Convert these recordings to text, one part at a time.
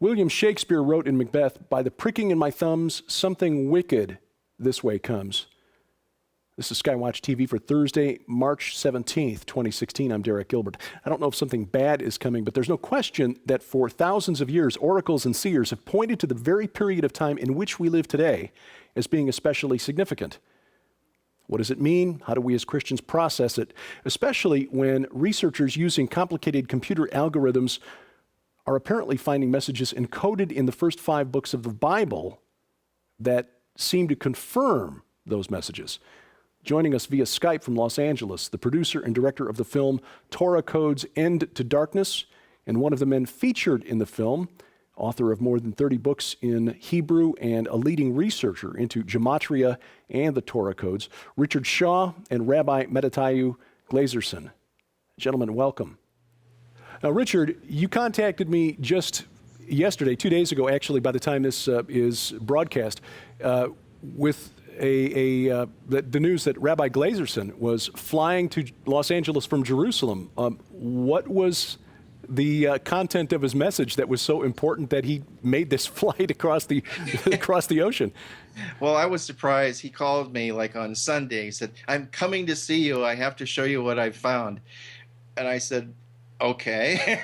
William Shakespeare wrote in Macbeth, "By the pricking in my thumbs, something wicked this way comes." This is SkyWatch TV for Thursday, March 17th, 2016. I'm Derek Gilbert. I don't know if something bad is coming, but there's no question that for thousands of years, oracles and seers have pointed to the very period of time in which we live today as being especially significant. What does it mean? How do we as Christians process it? Especially when researchers using complicated computer algorithms are apparently finding messages encoded in the first 5 books of the Bible that seem to confirm those messages. Joining us via Skype from Los Angeles, the producer and director of the film Torah Codes End to Darkness, and one of the men featured in the film, author of more than 30 books in Hebrew and a leading researcher into gematria and the Torah codes, Richard Shaw and Rabbi Matthew Glazerson. Gentlemen, welcome. Now, Richard, you contacted me just yesterday, 2 days ago, actually, by the time this is broadcast, with the news that Rabbi Glazerson was flying to Los Angeles from Jerusalem. What was the content of his message that was so important that he made this flight across the across the ocean? Well, I was surprised. He called me like on Sunday. He said, "I'm coming to see you. I have to show you what I found." And I said, "Okay."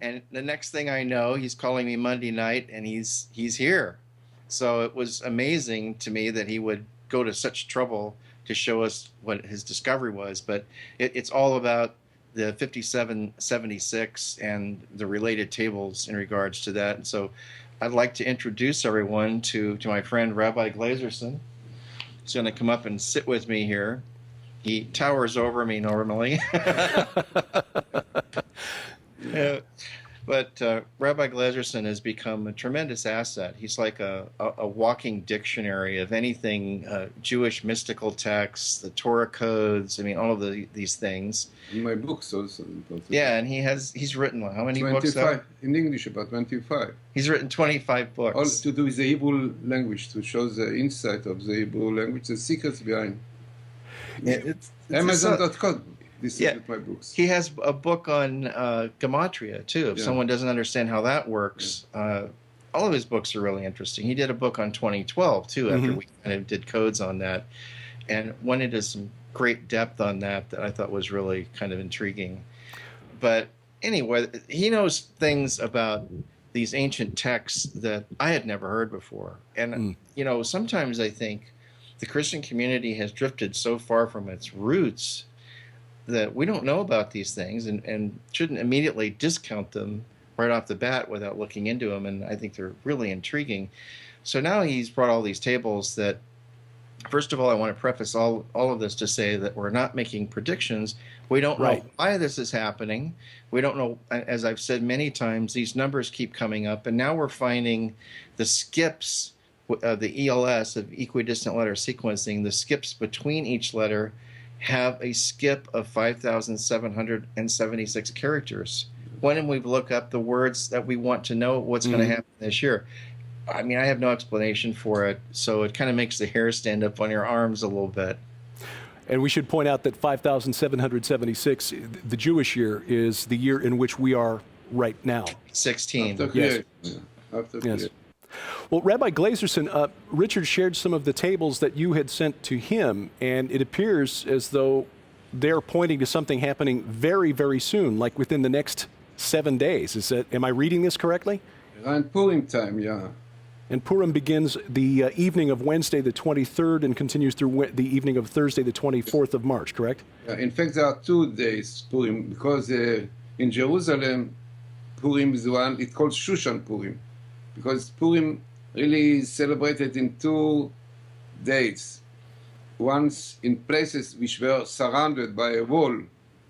And the next thing I know, he's calling me Monday night, and he's here. So it was amazing to me that he would go to such trouble to show us what his discovery was. But it's all about the 5776 and the related tables in regards to that. And so I'd like to introduce everyone to my friend Rabbi Glazerson. He's going to come up and sit with me here. He towers over me normally. But Rabbi Glazerson has become a tremendous asset. He's like a walking dictionary of anything Jewish mystical texts, the Torah codes, I mean, all of these things. In my books also. Yeah, and he's written how many 25, books? 25. In English, about 25. He's written 25 books. All to do with the Hebrew language, to show the insight of the Hebrew language, the secrets behind. It's Amazon.com. This is my books. He has a book on gematria, too, if someone doesn't understand how that works. All of his books are really interesting. He did a book on 2012, too, after we kind of did codes on that, and went into some great depth on that I thought was really kind of intriguing. But anyway, he knows things about these ancient texts that I had never heard before. And, you know, sometimes I think the Christian community has drifted so far from its roots that we don't know about these things and shouldn't immediately discount them right off the bat without looking into them. And I think they're really intriguing. So now he's brought all these tables that, first of all, I want to preface all of this to say that we're not making predictions. We don't know why this is happening. We don't know, as I've said many times, these numbers keep coming up. And now we're finding the skips of the ELS, of equidistant letter sequencing, the skips between each letter have a skip of 5,776 characters. When we look up the words that we want to know what's going to happen this year, I mean, I have no explanation for it, so it kind of makes the hair stand up on your arms a little bit. And we should point out that 5,776, the Jewish year, is the year in which we are right now. 16. Yes. Well, Rabbi Glazerson, Richard shared some of the tables that you had sent to him, and it appears as though they're pointing to something happening very, very soon, like within the next 7 days. Am I reading this correctly? Around Purim time, yeah. And Purim begins the evening of Wednesday the 23rd and continues through the evening of Thursday the 24th of March, correct? Yeah, in fact, there are 2 days Purim, because in Jerusalem, Purim is one, it's called Shushan Purim, because Purim really is celebrated in 2 dates. Once in places which were surrounded by a wall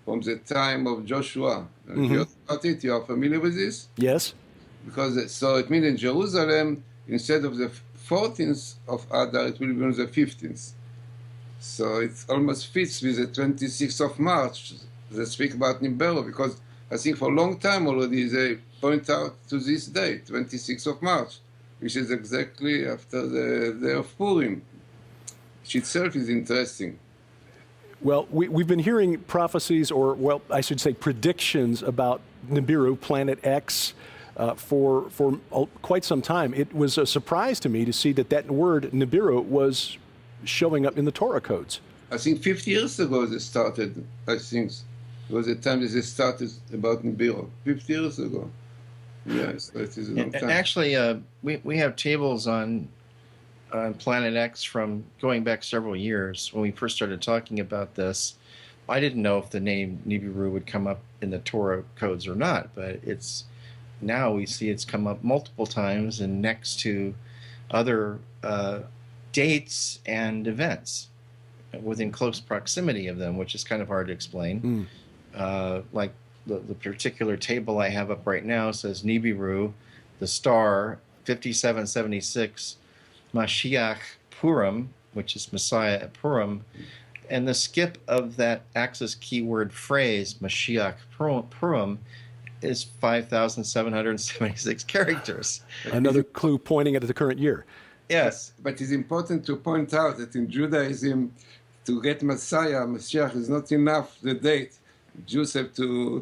from the time of Joshua. If you heard about it, you are familiar with this? Yes. Because so it means in Jerusalem, instead of the 14th of Adar, it will be on the 15th. So it almost fits with the 26th of March. They speak about Nibiru, because I think for a long time already they point out to this date, 26th of March, which is exactly after the day of Purim, which itself is interesting. Well, we've been hearing prophecies, or, well, I should say predictions about Nibiru, Planet X. for quite some time. It was a surprise to me to see that word Nibiru was showing up in the Torah codes. I think 50 years ago they started, I think. It was the time that they started about Nibiru. 50 years ago. Yes, that is a long time. Actually, we have tables on Planet X from going back several years when we first started talking about this. I didn't know if the name Nibiru would come up in the Torah codes or not, but it's now we see it's come up multiple times and next to other dates and events within close proximity of them, which is kind of hard to explain. Like the particular table I have up right now says Nibiru, the star, 5776, Mashiach Purim, which is Messiah at Purim, and the skip of that axis keyword phrase, Mashiach Purim, is 5,776 characters. Another clue pointing at the current year. Yes. But it's important to point out that in Judaism, to get Messiah, Mashiach is not enough, the date. Jews have to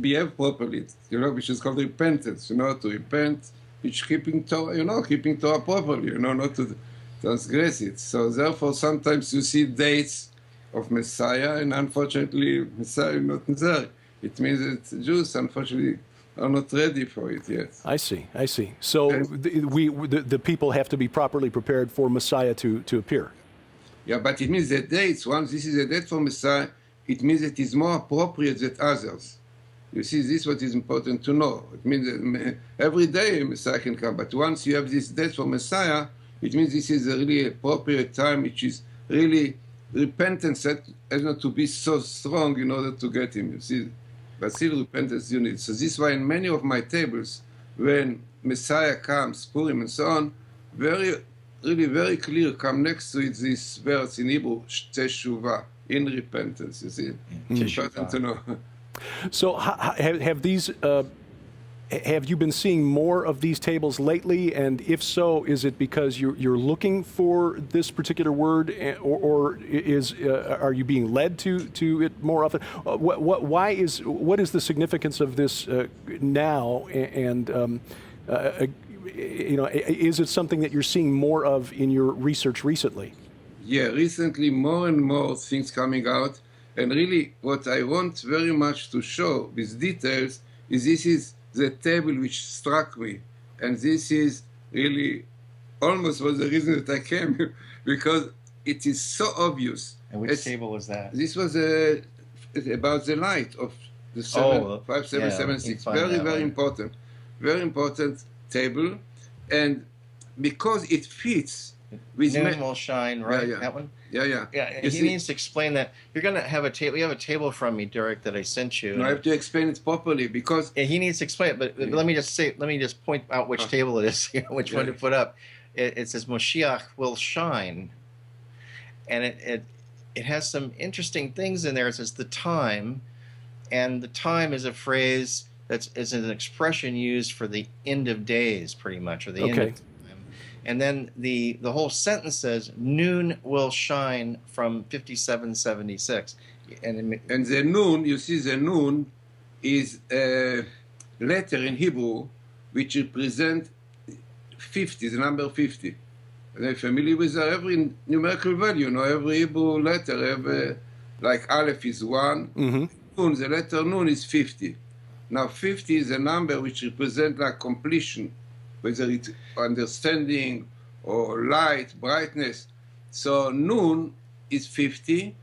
behave properly, which is called repentance, to repent, which keeping Torah, keeping Torah properly, not to transgress it. So therefore, sometimes you see dates of Messiah, and unfortunately, Messiah is not there. It means that Jews, unfortunately, are not ready for it yet. I see. So the people have to be properly prepared for Messiah to appear. Yeah, but it means that dates, once this is a date for Messiah, it means it is more appropriate than others. You see, this is what is important to know. It means that every day Messiah can come, but once you have this date for Messiah, it means this is a really appropriate time, which is really repentance has not to be so strong in order to get him, you see. But still repentance you need. So this is why in many of my tables, when Messiah comes, Purim and so on, really very clear, come next to it this verse in Hebrew, Teshuvah, in repentance, you see. Important to know. So have you been seeing more of these tables lately? And if so, is it because you're looking for this particular word, or are you being led to it more often? What is the significance of this now? And is it something that you're seeing more of in your research recently? Yeah, recently more and more things coming out. And really what I want very much to show with details is this is the table which struck me. And this is really almost was the reason that I came, because it is so obvious. And which table was that? This was about the light of the 5776. Very important. Very important table. And because it fits with Noon will shine, right? Yeah. That one? Yeah. He needs to explain that. You're going to have a table. You have a table from me, Derek, that I sent you. No, I have to explain it properly because he needs to explain it. But let me just point out which table it is, which one to put up. It says Moshiach will shine, and it has some interesting things in there. It says the time, and the time is a phrase is an expression used for the end of days, pretty much, or the end of time. And then the whole sentence says, noon will shine from 5776. And the noon, you see the noon is a letter in Hebrew which represents 50, the number 50. Are you familiar with every numerical value? Every Hebrew letter, like Aleph is 1. Mm-hmm. Noon, the letter noon is 50. Now 50 is a number which represents like completion, whether it's understanding or light, brightness. So noon is 50,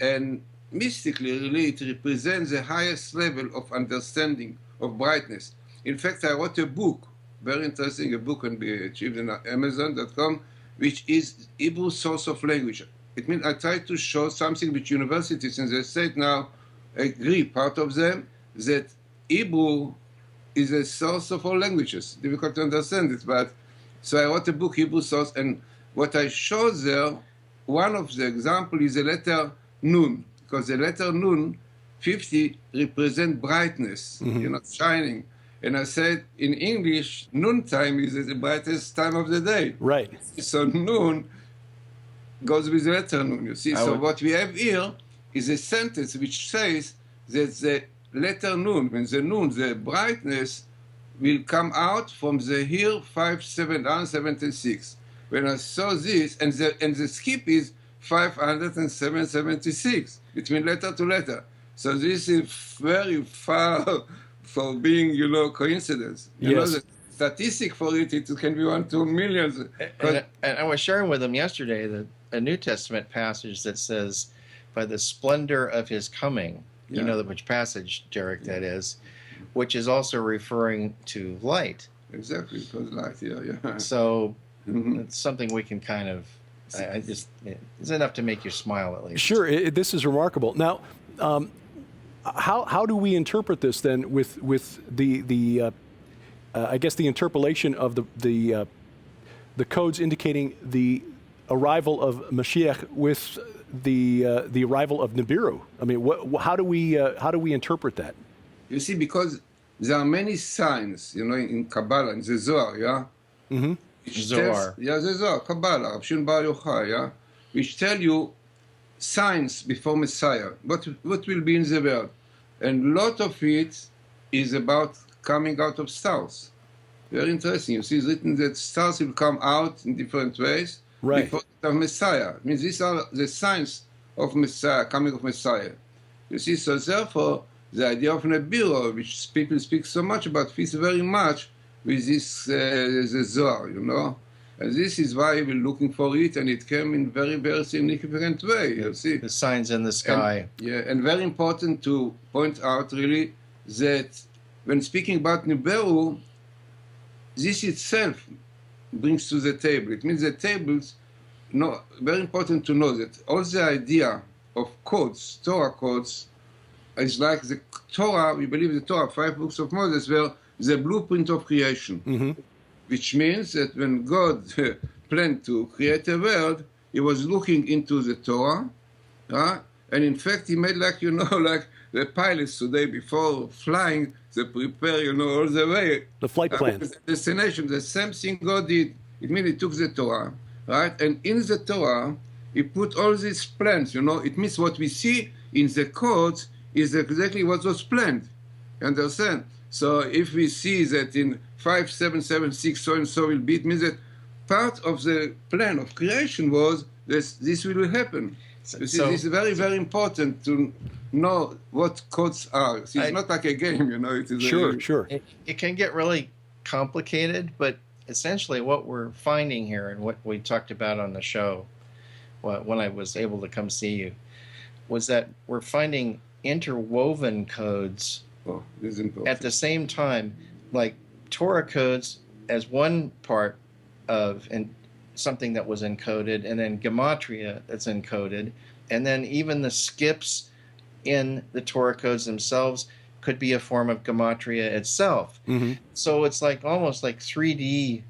and mystically, really, it represents the highest level of understanding, of brightness. In fact, I wrote a book, very interesting, a book can be achieved on Amazon.com, which is Hebrew source of language. It means I try to show something which universities in the state now agree, part of them, that Hebrew is a source of all languages. Difficult to understand it, but so I wrote a book, Hebrew source, and what I show there, one of the examples is the letter Nun, because the letter Nun, 50, represent brightness, shining. And I said, in English, noontime is the brightest time of the day. Right. So noon goes with the letter Nun, you see. So what we have here is a sentence which says that the letter Nun, when the Nun, the brightness, will come out from the year 5776. When I saw this, and the skip is 507.76 between letter to letter. So this is very far for being, coincidence. You know, the statistic for it can be 1 to millions. And I was sharing with him yesterday a New Testament passage that says, by the splendor of his coming, you know which passage, Derek, that is, which is also referring to light. Exactly, because light, yeah. So it's something we can kind of, it's enough to make you smile at least. Sure, this is remarkable. Now, how do we interpret this then with the I guess the interpolation of the codes indicating the arrival of Mashiach with the arrival of Nibiru? I mean, how do we interpret that? You see, because there are many signs, in Kabbalah, in the Zohar, yeah? Mm-hmm. Zohar. The Zohar, Kabbalah, Shun Bar Yochai, yeah? Which tell you signs before Messiah, what will be in the world. And a lot of it is about coming out of stars. Very interesting. You see, it's written that stars will come out in different ways before the Messiah. It means these are the signs of Messiah, coming of Messiah. You see, so therefore, the idea of Nibiru, which people speak so much about, fits very much with this the Zohar, And this is why we're looking for it, and it came in very, very significant way, you see. The signs in the sky. And very important to point out, really, that when speaking about Nibiru, this itself brings to the table. It means the tables, very important to know that all the idea of codes, Torah codes, is like the Torah, we believe the Torah, 5 books of Moses, were the blueprint of creation. Which means that when God planned to create a world, he was looking into the Torah, and in fact he made like the pilots today before flying, they prepare, all the way. The flight plan. The destination, the same thing God did. It means he took the Torah, right? And in the Torah, he put all these plans, It means what we see in the codes is exactly what was planned. You understand? So if we see that in 5776 so and so will be, it means that part of the plan of creation was this will happen. This is very, very important to know what codes are. It's not like a game, It is sure. It can get really complicated, but essentially what we're finding here and what we talked about on the show when I was able to come see you was that we're finding interwoven codes at the same time, like Torah codes as one part of something that was encoded, and then gematria that's encoded, and then even the skips in the Torah codes themselves could be a form of gematria itself. So it's like almost like 3D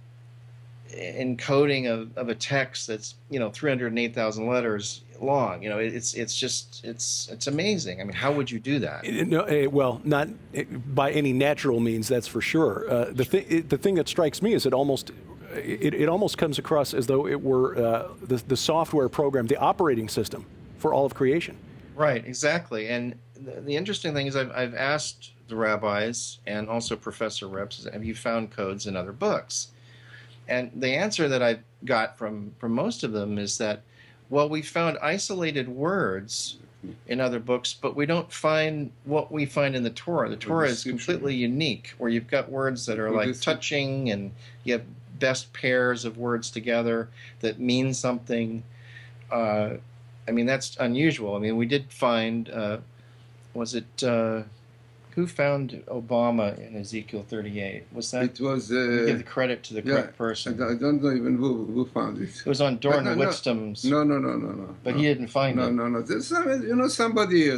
encoding of a text that's 308,000 letters long. It's amazing. I mean, how would you do that? Well, not by any natural means, that's for sure. The thing that strikes me is it almost comes across as though it were the software program, the operating system for all of creation. Right, exactly. And the interesting thing is I've asked the rabbis and also Professor Reps, have you found codes in other books? And the answer that I got from most of them is that, well, we found isolated words in other books, but we don't find what we find in the Torah. The Torah is completely unique, where you've got words that are like touching, and you have best pairs of words together that mean something. I mean, that's unusual. I mean, we did find, who found Obama in Ezekiel 38? Was that? It was. Give the credit to the correct person. I don't know even who found it. It was on Dorn Wickstom's. No. But he didn't find it. No. There's somebody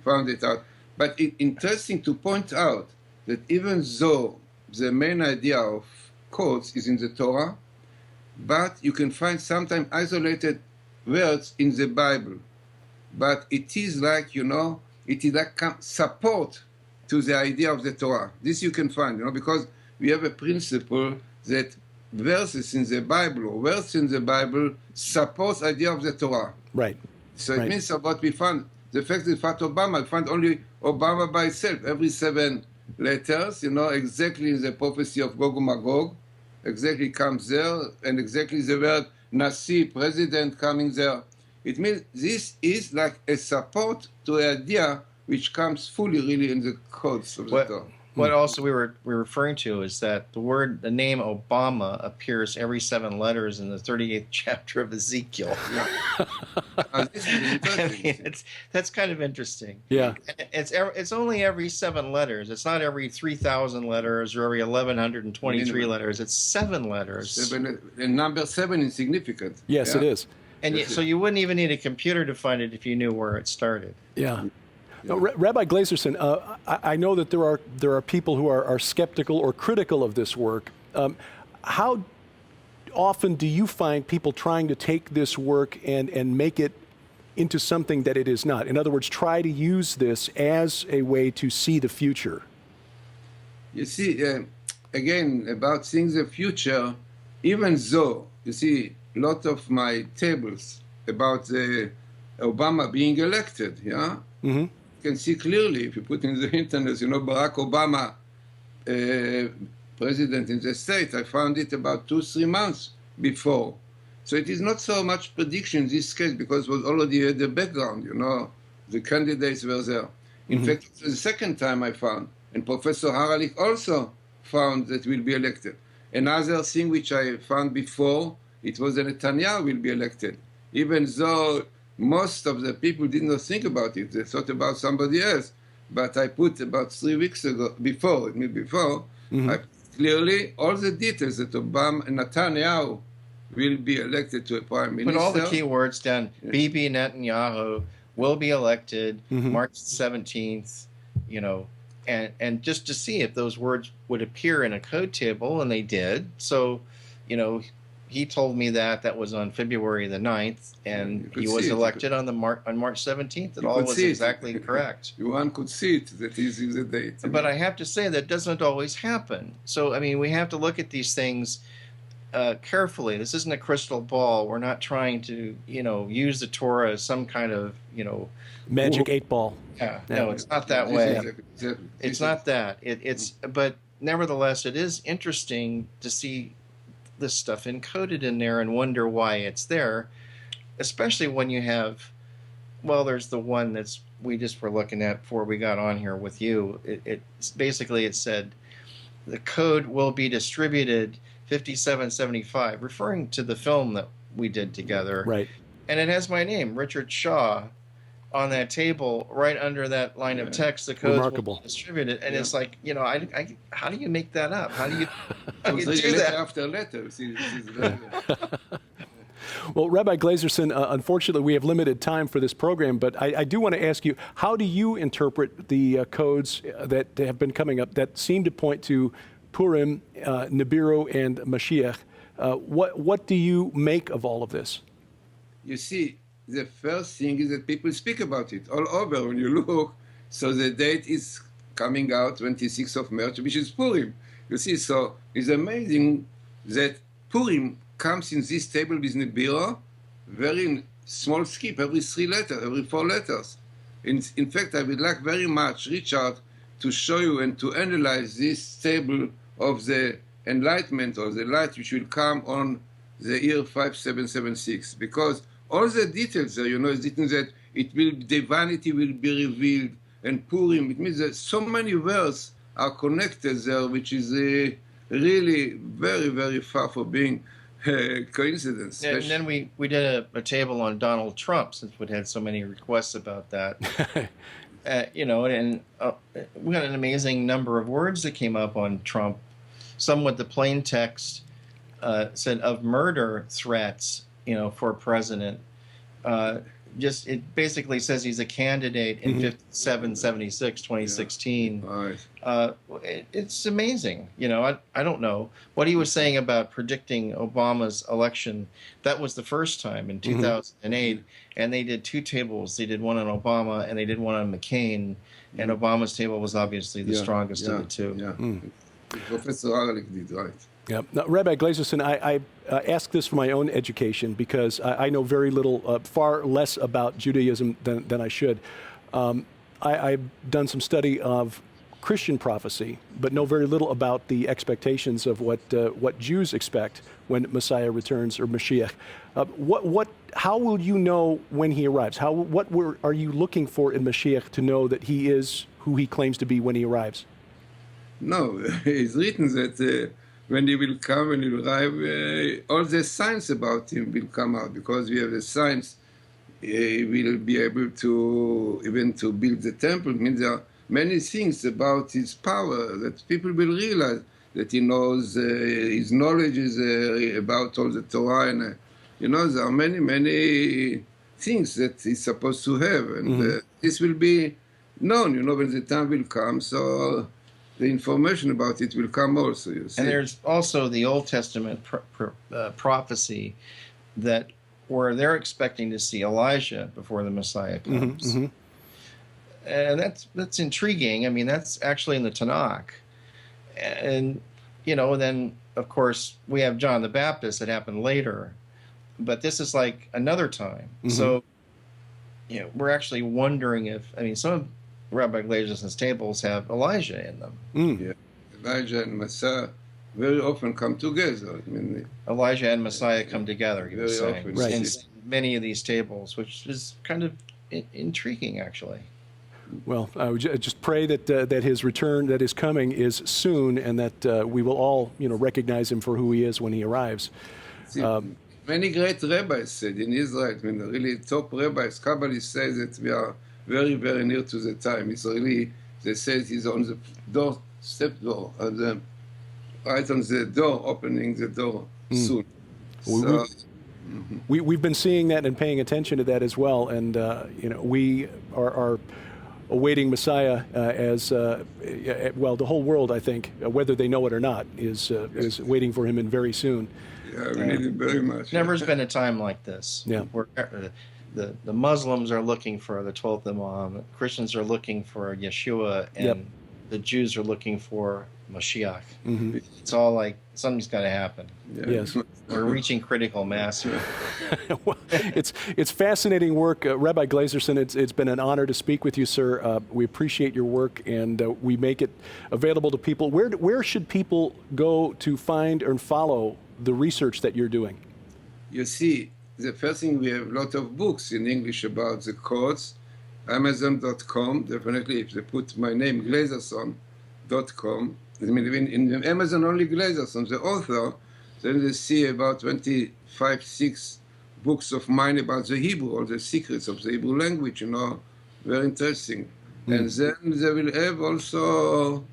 found it out. But it's interesting to point out that even though the main idea of codes is in the Torah, but you can find sometimes isolated words in the Bible. But it is like, it is like support to the idea of the Torah. This you can find, because we have a principle that verses in the Bible or words in the Bible supports idea of the Torah. Right. So it means what we found, the fact that Obama, we found only Obama by itself. Every 7 letters, exactly the prophecy of Gog and Magog, exactly comes there, and exactly the word Nasi, president, coming there. It means this is like a support to an idea which comes fully really in the codes of the Torah. What also we were referring to is that the name Obama appears every 7 letters in the 38th chapter of Ezekiel. This is interesting. That's kind of interesting. Yeah. It's only every 7 letters. It's not every 3,000 letters or every 1,123 letters. It's 7 letters. And number 7 is significant. Yes, it is. And so you wouldn't even need a computer to find it if you knew where it started. Yeah. Now, Rabbi Glazerson, I know that there are people who are skeptical or critical of this work. How often do you find people trying to take this work and make it into something that it is not? In other words, try to use this as a way to see the future. You see, again, about seeing the future, even though, you see, a lot of my tables about Obama being elected, yeah? Mm-hmm. You can see clearly, if you put in the internet, Barack Obama, president in the state, I found it about 2-3 months before. So it is not so much prediction in this case because it was already at the background, the candidates were there. In fact, the second time I found, and Professor Haralik also found that will be elected. Another thing which I found before, it was that Netanyahu will be elected, even though most of the people did not think about it. They thought about somebody else. But I put about 3 weeks ago, I clearly all the details that Obama and Netanyahu will be elected to a prime minister. Put all the key words down. Bibi Netanyahu will be elected March 17th, and just to see if those words would appear in a code table, and they did. So, he told me that was on February the 9th, and he was elected on March 17th. It all was exactly correct. One could see it, that is the date. But I have to say that doesn't always happen. So, we have to look at these things carefully. This isn't a crystal ball. We're not trying to, use the Torah as some kind of, magic 8-ball. Yeah, no, it's not that way. It's not that. But nevertheless, it is interesting to see this stuff encoded in there and wonder why it's there, especially when you have, there's the one we just were looking at before we got on here with you. It's basically, it said the code will be distributed 5775, referring to the film that we did together. Right. And it has my name, Richard Shaw, on that table right under that line of text. The code will be distributed, and it's like, how do you make that up? How do you do that after letter? Well, Rabbi Glazerson, unfortunately, we have limited time for this program, but I do want to ask you, how do you interpret the codes that have been coming up that seem to point to Purim, Nibiru, and Mashiach? What do you make of all of this? You see, the first thing is that people speak about it all over when you look. So the date is coming out 26th of March, which is Purim. You see, so it's amazing that Purim comes in this table with Nibiru, very small skip, every 3 letters, every 4 letters. In fact, I would like very much, Richard, to show you and to analyze this table of the enlightenment or the light which will come on the year 5776, because all the details there, is written that divinity will be revealed, and Purim, it means that so many words are connected there, which is really very, very far from being coincidence. And then we did a table on Donald Trump, since we'd had so many requests about that. And we got an amazing number of words that came up on Trump. Some with the plain text said of murder threats, for president. It basically says he's a candidate in 5776, 2016. Right. It's amazing. I don't know what he was saying about predicting Obama's election. That was the first time in 2008, and they did 2 tables. They did one on Obama and they did one on McCain, and Obama's table was obviously the strongest of the 2. Yeah. Professor Haralik did, right. Yeah. Now, Rabbi Glazerson, I ask this for my own education because I know very little, far less about Judaism than I should. I've done some study of Christian prophecy, but know very little about the expectations of what Jews expect when Messiah returns, or Mashiach. How will you know when he arrives? Are you looking for in Mashiach to know that he is who he claims to be when he arrives? No, it's written that when he will come, when he will arrive, all the signs about him will come out, because we have the signs. He will be able to even to build the temple. It means there are many things about his power that people will realize that he knows. His knowledge is about all the Torah, and there are many things that he's supposed to have, and this will be known. When the time will come. So the information about it will come also. You see. And there's also the Old Testament prophecy that where they're expecting to see Elijah before the Messiah comes. And that's intriguing. I mean, that's actually in the Tanakh. And, then, of course, we have John the Baptist that happened later. But this is like another time. So, we're actually wondering some of Rabbi Glazerson's tables have Elijah in them. Yeah. Elijah and Messiah very often come together. Elijah and Messiah come together, he was saying, often, in many of these tables, which is kind of intriguing, actually. Well, I would just pray that his return, that his coming, is soon, and that we will all, recognize him for who he is when he arrives. Many great rabbis said in Israel, really top rabbis, Kabbalists say that we are very, very near to the time. It's really, they say he's on the step door, right on the door, opening the door soon. So, we've been seeing that and paying attention to that as well, and we are awaiting Messiah as the whole world, I think, whether they know it or not, is waiting for him in very soon. Yeah, we need it very much. Never's been a time like this. Yeah. Where the Muslims are looking for the 12th Imam, Christians are looking for Yeshua, and the Jews are looking for Mashiach. It's all like something's got to happen. Yeah. Yes. We're reaching critical mass here. Well, it's fascinating work. Rabbi Glazerson, it's been an honor to speak with you, sir. We appreciate your work, and we make it available to people. Where should people go to find and follow the research that you're doing? You see, the first thing, we have a lot of books in English about the codes. Amazon.com, definitely, if they put my name, Glazerson.com. In Amazon, only Glazerson, the author, then they see about 6 books of mine about the Hebrew, all the secrets of the Hebrew language, very interesting. And then they will have also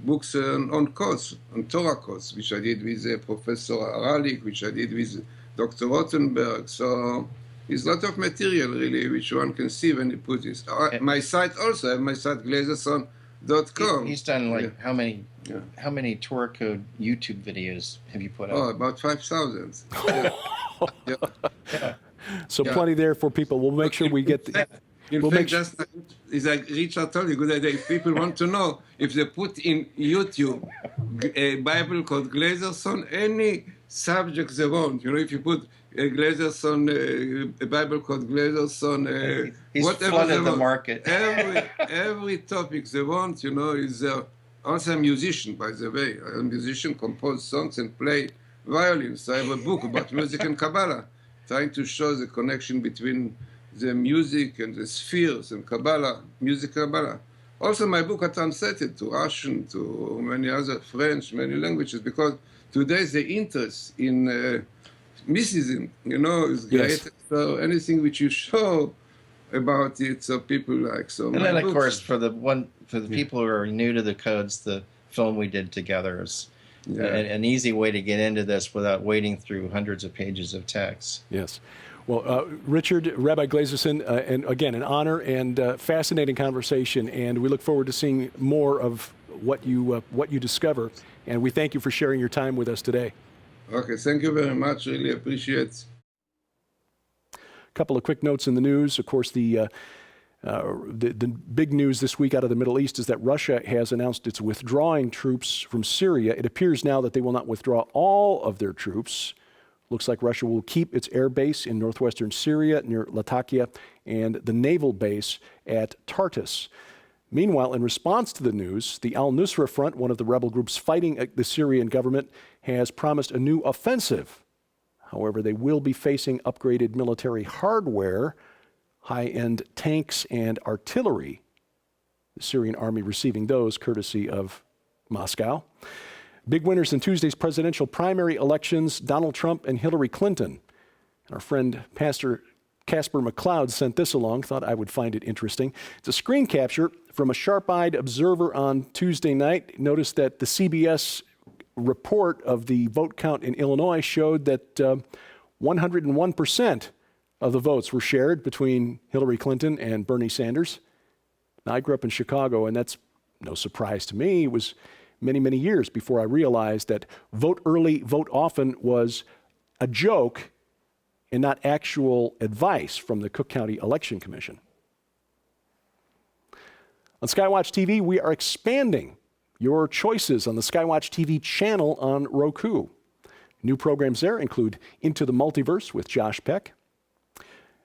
books on codes, on Torah codes, which I did with Professor Aralik, which I did with Dr. Rothenberg. So there's a lot of material, really, which one can see when you put this. My site also, I have my site, Glazerson.com. He's done how many Torah code YouTube videos have you put out? Oh, about 5,000. So plenty there for people. We'll make sure we get the... It's like Richard told you, good idea. If people want to know, if they put in YouTube a Bible called Glazerson, any subject they want, if you put Glazerson, a Bible called Glazerson, he's whatever flooded they the want, market. every topic they want, is also a musician, by the way. I'm a musician, compose songs and play violin. So I have a book about music and Kabbalah, trying to show the connection between the music and the spheres and Kabbalah, music Kabbalah. Also, my book I translated to Russian, to many other French, many languages, because today the interest in mysticism, is great. Yes. So anything which you show about it, so people like. So. And then, of course, for the people who are new to the codes, the film we did together is an easy way to get into this without wading through hundreds of pages of text. Yes. Well, Richard, Rabbi Glazerson, and again, an honor and fascinating conversation, and we look forward to seeing more of what you discover, and we thank you for sharing your time with us today. Okay, thank you very much. Really appreciate it. A couple of quick notes in the news. Of course, the big news this week out of the Middle East is that Russia has announced it's withdrawing troops from Syria. It appears now that they will not withdraw all of their troops. Looks like Russia will keep its air base in northwestern Syria near Latakia and the naval base at Tartus. Meanwhile, in response to the news, the al-Nusra Front, one of the rebel groups fighting the Syrian government, has promised a new offensive. However, they will be facing upgraded military hardware, high-end tanks and artillery. The Syrian army receiving those courtesy of Moscow. Big winners in Tuesday's presidential primary elections, Donald Trump and Hillary Clinton. And our friend Pastor Casper McLeod sent this along, thought I would find it interesting. It's a screen capture from a sharp-eyed observer on Tuesday night. Noticed that the CBS report of the vote count in Illinois showed that 101% of the votes were shared between Hillary Clinton and Bernie Sanders. Now, I grew up in Chicago, and that's no surprise to me. It was many, many years before I realized that vote early, vote often was a joke and not actual advice from the Cook County Election Commission. On SkyWatch TV, we are expanding your choices on the SkyWatch TV channel on Roku. New programs there include Into the Multiverse with Josh Peck.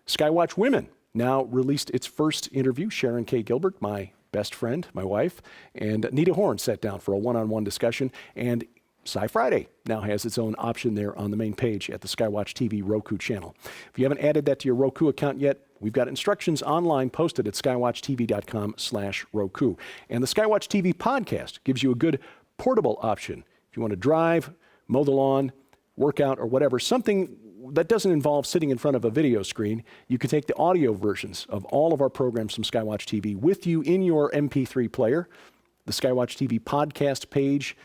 SkyWatch Women now released its first interview. Sharon K. Gilbert, my best friend, my wife, and Nita Horn sat down for a one-on-one discussion. And Sci Friday now has its own option there on the main page at the SkyWatch TV Roku channel. If you haven't added that to your Roku account yet, we've got instructions online posted at skywatchtv.com/Roku. And the SkyWatch TV podcast gives you a good portable option. If you want to drive, mow the lawn, work out, or whatever, something that doesn't involve sitting in front of a video screen, you can take the audio versions of all of our programs from SkyWatch TV with you in your MP3 player. The SkyWatch TV podcast page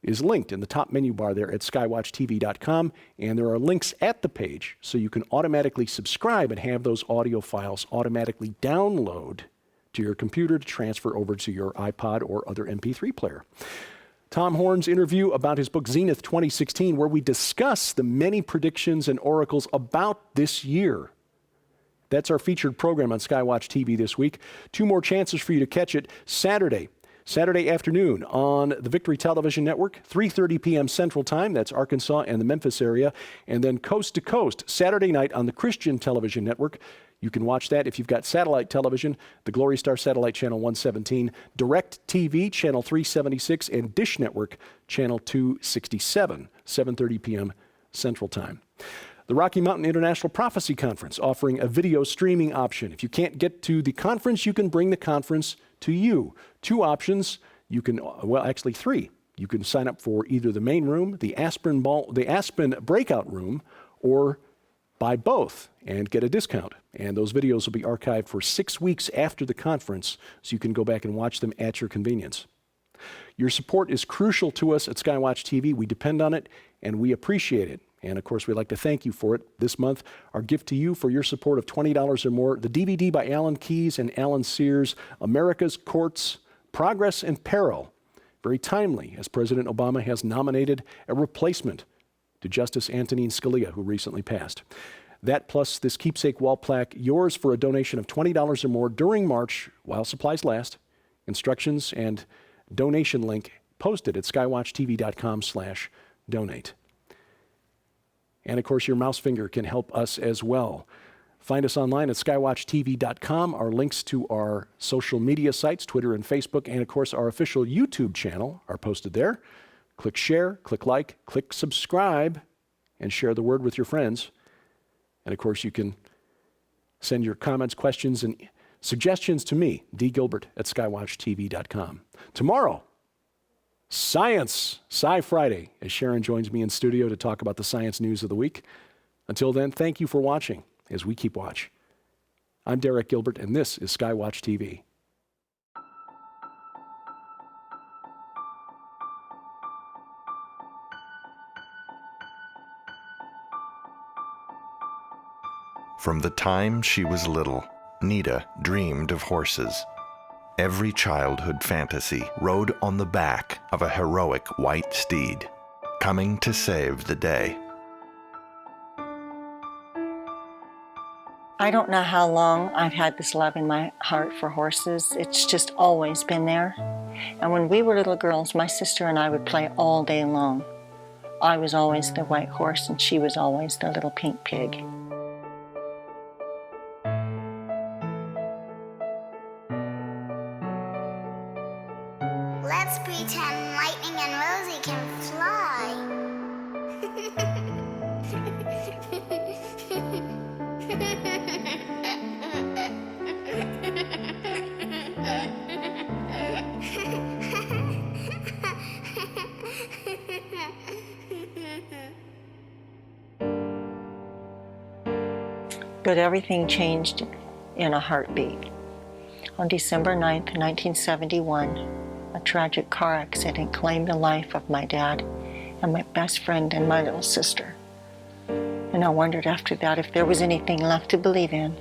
is linked in the top menu bar there at skywatchtv.com, and there are links at the page so you can automatically subscribe and have those audio files automatically download to your computer to transfer over to your iPod or other MP3 player. Tom Horn's interview about his book Zenith 2016, where we discuss the many predictions and oracles about this year. That's our featured program on SkyWatch TV this week. 2 more chances for you to catch it. Saturday afternoon on the Victory Television Network, 3:30 p.m. Central Time. That's Arkansas and the Memphis area. And then coast to coast, Saturday night on the Christian Television Network. You can watch that if you've got satellite television, the Glory Star Satellite Channel 117, Direct TV Channel 376, and Dish Network Channel 267, 7:30 p.m. Central Time. The Rocky Mountain International Prophecy Conference offering a video streaming option. If you can't get to the conference, you can bring the conference to you. 2 options. You can, well, actually 3. You can sign up for either the main room, the Aspen breakout room, or buy both and get a discount. And those videos will be archived for 6 weeks after the conference, so you can go back and watch them at your convenience. Your support is crucial to us at SkyWatch TV. We depend on it, and we appreciate it. And of course, we'd like to thank you for it. This month, our gift to you for your support of $20 or more, the DVD by Alan Keyes and Alan Sears, America's Courts, Progress and Peril. Very timely, as President Obama has nominated a replacement to Justice Antonin Scalia, who recently passed. That plus this keepsake wall plaque, yours for a donation of $20 or more during March while supplies last. Instructions and donation link posted at skywatchtv.com/donate. And of course, your mouse finger can help us as well. Find us online at skywatchtv.com. Our links to our social media sites, Twitter and Facebook, and of course, our official YouTube channel are posted there. Click share, click like, click subscribe, and share the word with your friends. And of course, you can send your comments, questions, and suggestions to me, D. Gilbert at skywatchtv.com. Tomorrow, Science, Sci Friday, as Sharon joins me in studio to talk about the science news of the week. Until then, thank you for watching as we keep watch. I'm Derek Gilbert, and this is SkyWatch TV. From the time she was little, Nita dreamed of horses. Every childhood fantasy rode on the back of a heroic white steed, coming to save the day. I don't know how long I've had this love in my heart for horses. It's just always been there. And when we were little girls, my sister and I would play all day long. I was always the white horse and she was always the little pink pig. But everything changed in a heartbeat. On December 9th, 1971, a tragic car accident claimed the life of my dad and my best friend and my little sister. And I wondered after that if there was anything left to believe in.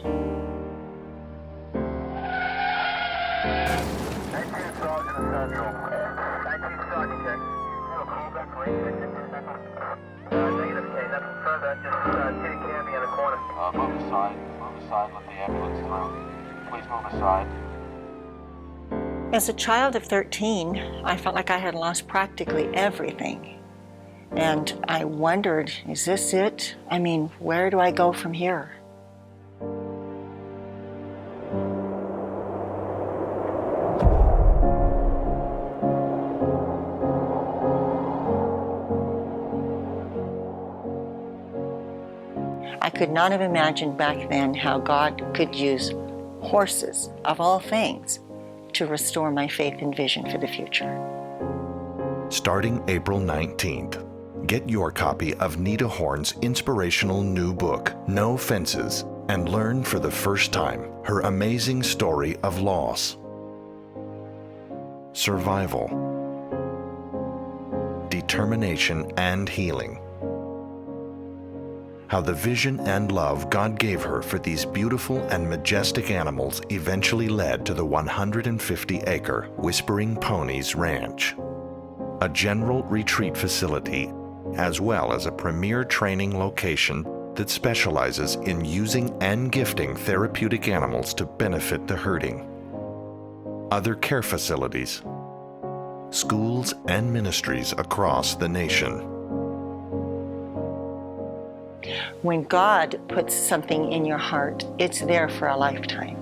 Move aside, let the ambulance through. Please move aside. As a child of 13, I felt like I had lost practically everything. And I wondered, is this it? I mean, where do I go from here? I could not have imagined back then how God could use horses, of all things, to restore my faith and vision for the future. Starting April 19th, get your copy of Nita Horn's inspirational new book, No Fences, and learn for the first time her amazing story of loss, survival, determination, and healing. How the vision and love God gave her for these beautiful and majestic animals eventually led to the 150-acre Whispering Ponies Ranch, a general retreat facility, as well as a premier training location that specializes in using and gifting therapeutic animals to benefit the herding. Other care facilities, schools, and ministries across the nation. When God puts something in your heart, it's there for a lifetime.